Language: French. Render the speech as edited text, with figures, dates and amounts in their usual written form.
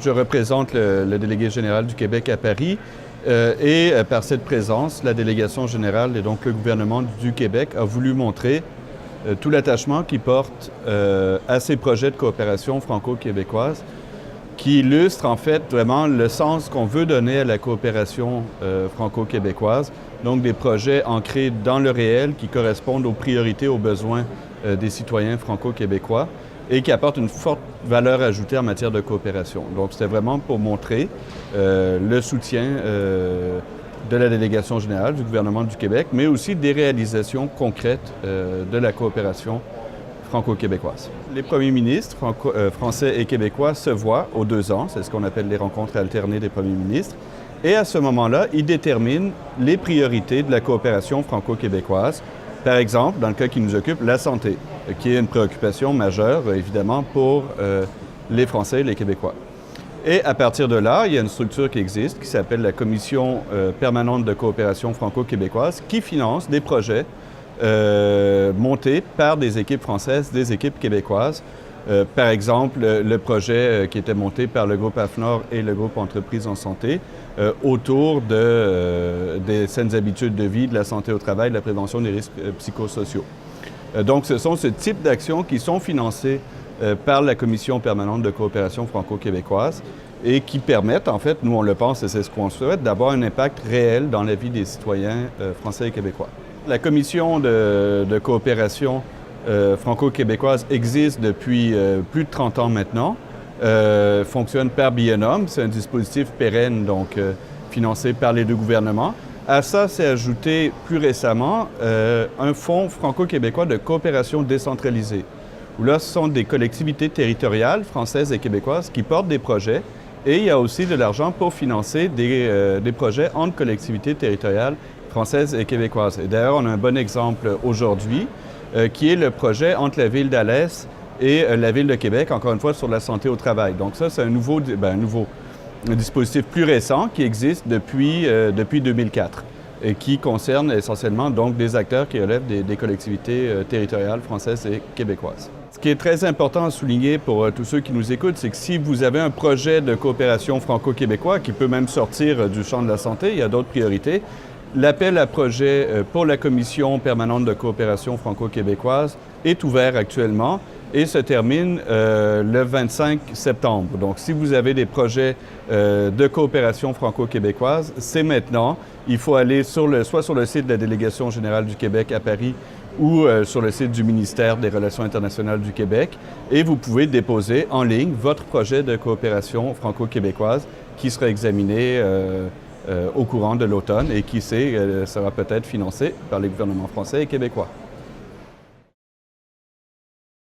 Je représente le délégué général du Québec à Paris et par cette présence, la délégation générale et donc le gouvernement du Québec a voulu montrer tout l'attachement qu'il porte à ces projets de coopération franco-québécoise qui illustrent en fait vraiment le sens qu'on veut donner à la coopération franco-québécoise, donc des projets ancrés dans le réel qui correspondent aux priorités, aux besoins des citoyens franco-québécois et qui apportent une forte valeur ajoutée en matière de coopération. Donc, c'était vraiment pour montrer le soutien de la délégation générale du gouvernement du Québec, mais aussi des réalisations concrètes de la coopération franco-québécoise. Les premiers ministres français et québécois se voient aux 2 ans, c'est ce qu'on appelle les rencontres alternées des premiers ministres, et à ce moment-là, ils déterminent les priorités de la coopération franco-québécoise. Par exemple, dans le cas qui nous occupe, la santé, qui est une préoccupation majeure, évidemment, pour les Français et les Québécois. Et à partir de là, il y a une structure qui existe, qui s'appelle la Commission permanente de coopération franco-québécoise, qui finance des projets montés par des équipes françaises, des équipes québécoises. Par exemple, le projet qui était monté par le groupe AFNOR et le groupe Entreprises en santé autour des saines habitudes de vie, de la santé au travail, de la prévention des risques psychosociaux. Donc, ce sont ce type d'actions qui sont financées par la Commission permanente de coopération franco-québécoise et qui permettent, en fait, nous on le pense et c'est ce qu'on souhaite, d'avoir un impact réel dans la vie des citoyens français et québécois. La Commission de coopération franco-québécoise existe depuis plus de 30 ans maintenant, fonctionne par biennum, c'est un dispositif pérenne, donc financé par les 2 gouvernements. À ça s'est ajouté plus récemment un fonds franco-québécois de coopération décentralisée, où là ce sont des collectivités territoriales françaises et québécoises qui portent des projets et il y a aussi de l'argent pour financer des projets entre collectivités territoriales françaises et québécoises. Et d'ailleurs, on a un bon exemple aujourd'hui qui est le projet entre la ville d'Alès et la ville de Québec, encore une fois, sur la santé au travail. Donc ça, c'est un dispositif plus récent qui existe depuis 2004 et qui concerne essentiellement donc des acteurs qui relèvent des collectivités territoriales françaises et québécoises. Ce qui est très important à souligner pour tous ceux qui nous écoutent, c'est que si vous avez un projet de coopération franco-québécois qui peut même sortir du champ de la santé, il y a d'autres priorités, l'appel à projet pour la Commission permanente de coopération franco-québécoise est ouvert actuellement et se termine le 25 septembre. Donc, si vous avez des projets de coopération franco-québécoise, c'est maintenant. Il faut aller soit sur le site de la Délégation générale du Québec à Paris ou sur le site du ministère des Relations internationales du Québec et vous pouvez déposer en ligne votre projet de coopération franco-québécoise qui sera examiné au courant de l'automne et qui sera peut-être financé par les gouvernements français et québécois.